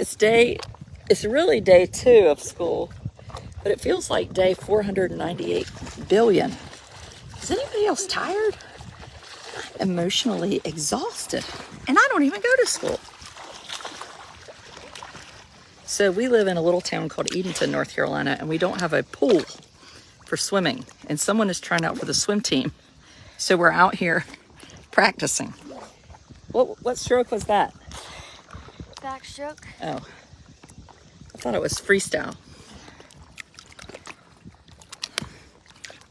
It's really day 2 of school, but it feels like day 498 billion. Is anybody else tired? I'm emotionally exhausted, and I don't even go to school. So we live in a little town called Edenton, North Carolina, and we don't have a pool for swimming, and someone is trying out for the swim team. So we're out here practicing. What stroke was that? Backstroke. Oh, I thought it was freestyle.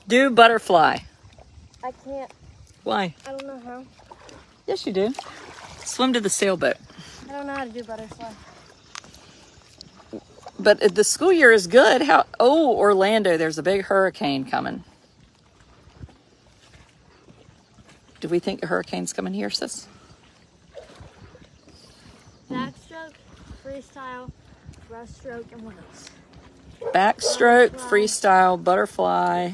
Do butterfly. I can't. Why? I don't know how. Yes, you do. Swim to the sailboat. I don't know how to do butterfly. But the school year is good. Oh, Orlando, there's a big hurricane coming. Do we think a hurricane's coming here, sis? Backstroke, freestyle, breaststroke, and what else? Backstroke, freestyle, butterfly,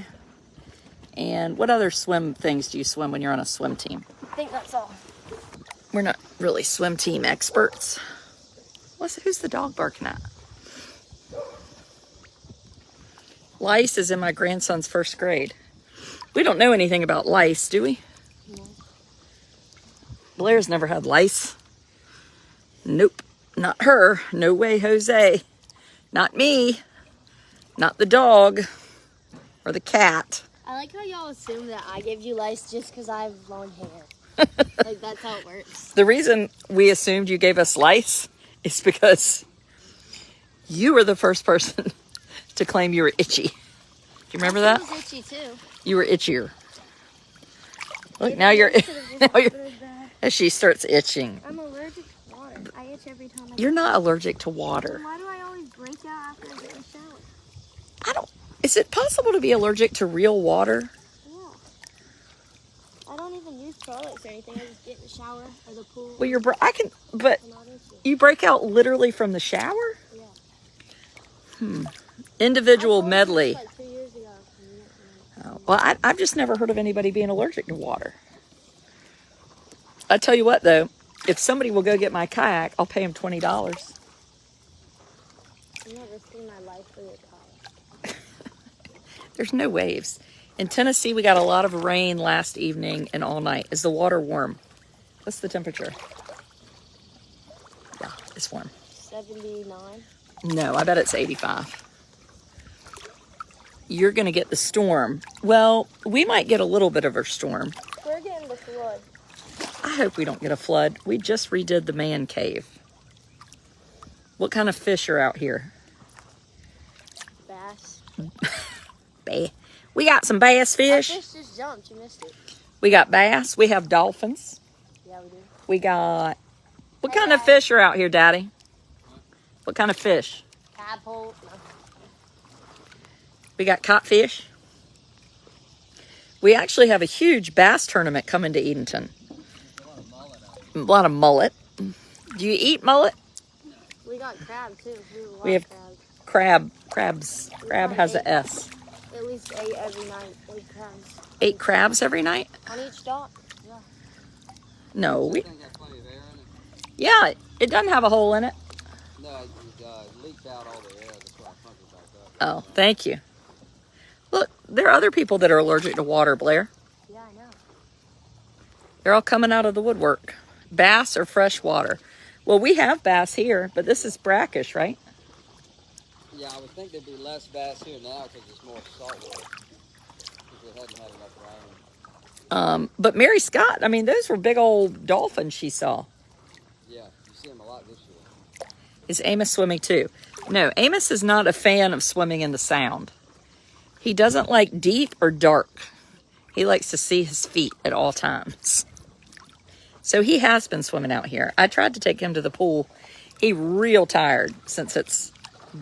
and what other swim things do you swim when you're on a swim team? I think that's all. We're not really swim team experts. Who's the dog barking at? Lice is in my grandson's first grade. We don't know anything about lice, do we? No. Blair's never had lice. Nope, not her. No way, Jose. Not me. Not the dog. Or the cat. I like how y'all assume that I gave you lice just because I have long hair. Like, that's how it works. The reason we assumed you gave us lice is because you were the first person to claim you were itchy. Do you remember that? I was itchy too. You were itchier. Look, now you're as she starts itching. I'm allergic to water. I itch every time You're not allergic to water. Then why do I always break out after I get in the shower? Is it possible to be allergic to real water? Yeah. I don't even use products or anything. I just get in the shower or the pool. Well, but I'm not itchy. you break out literally from the shower? Yeah. Individual medley. Like 2 years ago. Oh, well, I've just never heard of anybody being allergic to water. I tell you what, though, if somebody will go get my kayak, I'll pay them $20. I'm not risking my life for your kayak. There's no waves. In Tennessee, we got a lot of rain last evening and all night. Is the water warm? What's the temperature? Yeah, it's warm. 79. No, I bet it's 85. You're going to get the storm. Well, we might get a little bit of a storm. We're getting the flood. I hope we don't get a flood. We just redid the man cave. What kind of fish are out here? Bass. We got some bass That fish. fish just jumped. You missed it. We got bass. We have dolphins. Yeah, we do. We got... What kind of fish are out here, Daddy? What kind of fish? Tadpole. No. We got codfish. We actually have a huge bass tournament coming to Edenton. A lot of mullet. Do you eat mullet? We got crab too. We have crabs. Crab has an S. At least 8 every night. 8 crabs. 8 crabs every night? On each dock. Yeah. No, yeah, it doesn't have a hole in it. No, it leaked out all the air. That's why I pumped it back up. Oh, thank you. Look, there are other people that are allergic to water, Blair. Yeah, I know. They're all coming out of the woodwork. Bass or fresh water. Well, we have bass here, but this is brackish, right? Yeah, I would think there'd be less bass here now because it's more salt water. Because it hadn't had enough rain. But Mary Scott, I mean, those were big old dolphins she saw. Yeah, you see them a lot this year. Is Amos swimming too? No, Amos is not a fan of swimming in the sound. He doesn't like deep or dark. He likes to see his feet at all times. So he has been swimming out here. I tried to take him to the pool. He's real tired since it's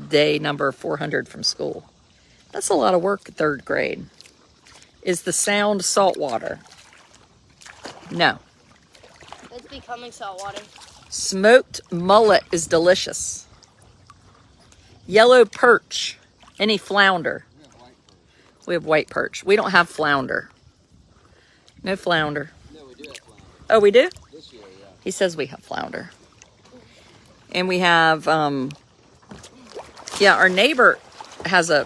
day number 400 from school. That's a lot of work, 3rd grade. Is the sound salt water? No. It's becoming saltwater. Smoked mullet is delicious. Yellow perch. Any flounder? We have white perch. We don't have flounder. No flounder. No, we do have flounder. Oh, we do? This year, yeah. He says we have flounder. And we have, yeah, our neighbor has a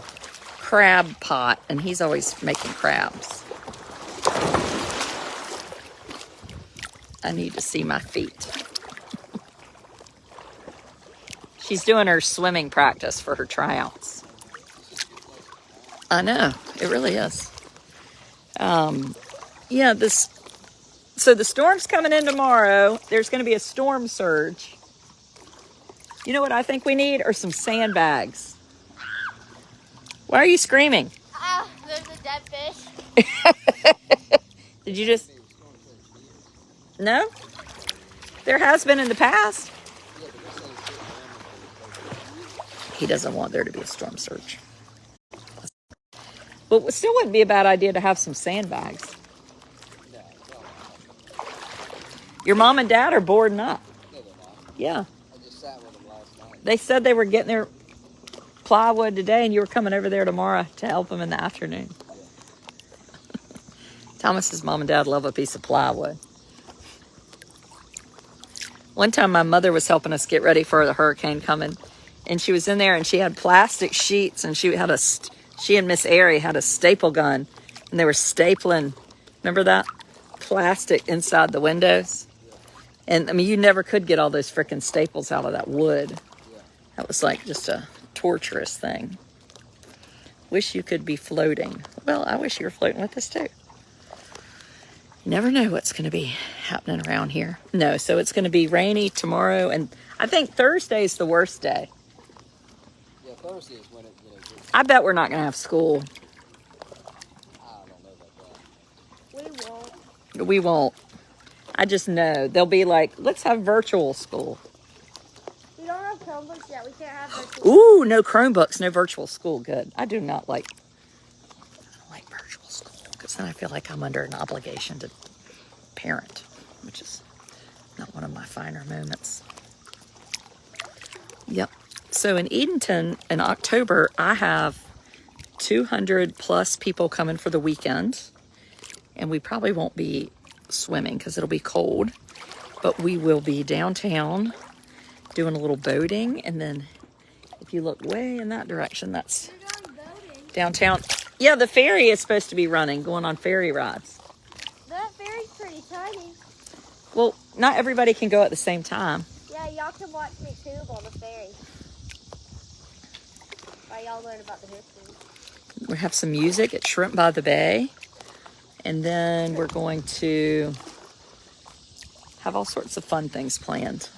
crab pot, and he's always making crabs. I need to see my feet. She's doing her swimming practice for her tryouts. I know, it really is. Yeah, so the storm's coming in tomorrow. There's going to be a storm surge. You know what I think we need? Are some sandbags. Why are you screaming? There's a dead fish. Did you just... No? There has been in the past. He doesn't want there to be a storm surge. But it still wouldn't be a bad idea to have some sandbags. Your mom and dad are boarding up. No, they're not. Yeah. I just sat with them last night. They said they were getting their plywood today, and you were coming over there tomorrow to help them in the afternoon. Thomas's mom and dad love a piece of plywood. One time my mother was helping us get ready for the hurricane coming, and she was in there and she had plastic sheets, and she and Miss Airy had a staple gun, and they were stapling, remember that? Plastic inside the windows. And I mean, you never could get all those frickin' staples out of that wood. That was like just a torturous thing. Wish you could be floating. Well, I wish you were floating with us too. You never know what's going to be happening around here. No, so it's going to be rainy tomorrow, and I think Thursday is the worst day. Yeah, Thursday is when it gets. I bet we're not going to have school. I don't know about that. We won't. We won't. I just know they'll be like, let's have virtual school. We don't have Chromebooks yet. We can't have virtual. Ooh, no Chromebooks, no virtual school. Good. I don't like virtual school, because then I feel like I'm under an obligation to parent, which is not one of my finer moments. Yep. So in Edenton in October, I have 200 plus people coming for the weekend, and we probably won't be swimming because it'll be cold, but we will be downtown doing a little boating, and then if you look way in that direction, that's downtown. Yeah, the ferry is supposed to be running, going on ferry rides. That ferry's pretty tiny. Well, not everybody can go at the same time. Yeah, y'all can watch me tube on the ferry. While y'all learn about the history. We have some music at Shrimp by the Bay, and then we're going to have all sorts of fun things planned.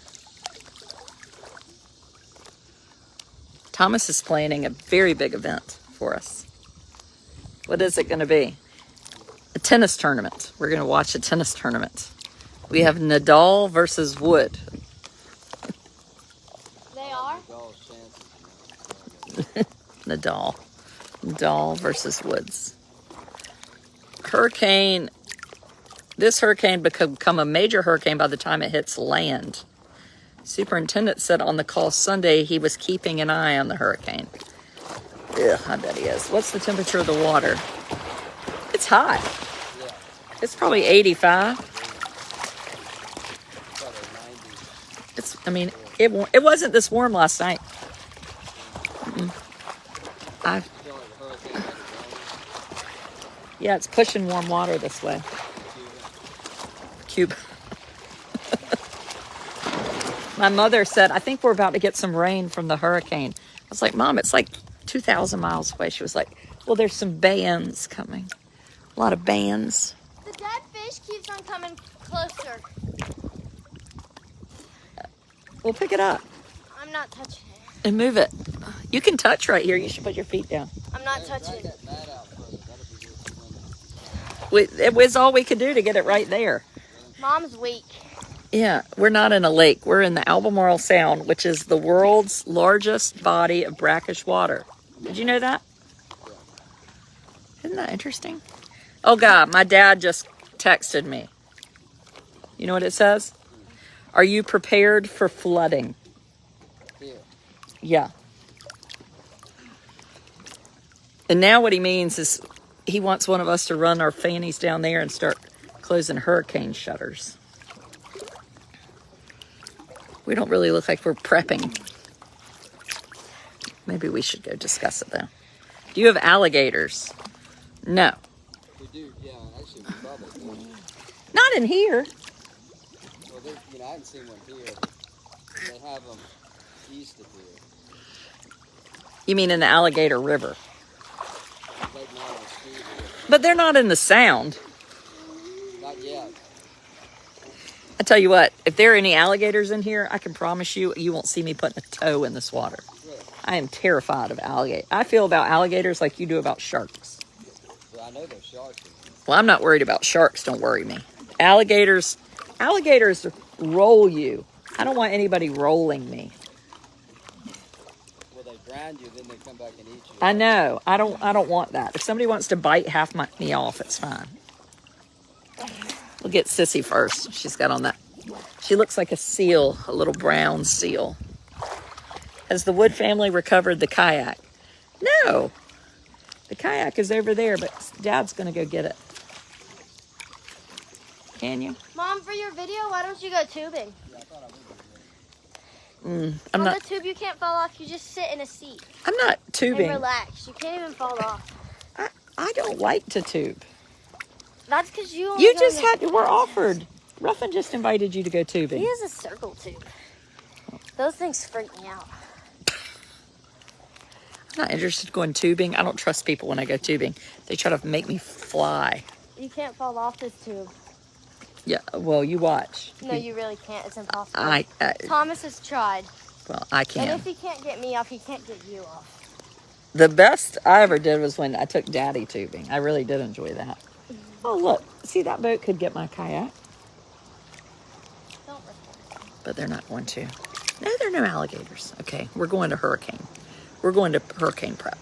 Thomas is planning a very big event for us. What is it going to be? A tennis tournament. We're going to watch a tennis tournament. We have Nadal versus Wood. They are? Nadal versus Woods. This hurricane become a major hurricane by the time it hits land. Superintendent said on the call Sunday he was keeping an eye on the hurricane. Ugh, I bet he is. What's the temperature of the water? It's hot. Yeah. It's probably 85. It wasn't this warm last night. Yeah, it's pushing warm water this way. Cuba. My mother said, I think we're about to get some rain from the hurricane. I was like, Mom, it's like 2,000 miles away. She was like, well, there's some bands coming. A lot of bands. The dead fish keeps on coming closer. We'll pick it up I'm not touching it. and move it. You can touch right here. You should put your feet down. I'm not touching it. That mat out further. That'll be good for swimming. It was all we could do to get it right there. Mom's weak. Yeah, we're not in a lake. We're in the Albemarle Sound, which is the world's largest body of brackish water. Did you know that? Isn't that interesting? Oh, God, my dad just texted me. You know what it says? Are you prepared for flooding? Here. Yeah. And now what he means is he wants one of us to run our fannies down there and start closing hurricane shutters. We don't really look like we're prepping. Maybe we should go discuss it though. Do you have alligators? No. We do, yeah. Actually, we probably do. Not in here. Well, I haven't seen one here. They have them east of here. You mean in the Alligator River? Lake Nile and Steve here. But they're not in the Sound. Not yet. I tell you what, if there are any alligators in here, I can promise you, you won't see me putting a toe in this water. Really? I am terrified of alligators. I feel about alligators like you do about sharks. Well, I know there's sharks in here. Well, I'm not worried about sharks. Don't worry me. Alligators roll you. I don't want anybody rolling me. Well, they drown you, then they come back and eat you. I know. I don't want that. If somebody wants to bite me off, it's fine. We'll get Sissy first. She's got on that. She looks like a seal, a little brown seal. Has the Wood family recovered the kayak? No. The kayak is over there, but Dad's going to go get it. Can you? Mom, for your video, why don't you go tubing? Yeah, I thought I would. I'm On not. the tube, you can't fall off. You just sit in a seat I'm not and tubing. relax. You can't even fall off. I don't like to tube. That's because you only You go just in the- we're offered. Ruffin just invited you to go He tubing. has a circle tube. Those things freak me out. I'm not interested in going tubing. I don't trust people when I go tubing. They try to make me fly. You can't fall off this tube. Yeah, well, you watch. No, you really can't. It's impossible. I Thomas has tried. I And can. if he can't get me off, he can't get you off. The best I ever did was when I took Daddy tubing. I really did enjoy that. Oh, look. See, that boat could get my kayak, Don't record. but they're not going to. No, there are no alligators. Okay, we're going to hurricane. We're going to hurricane prep.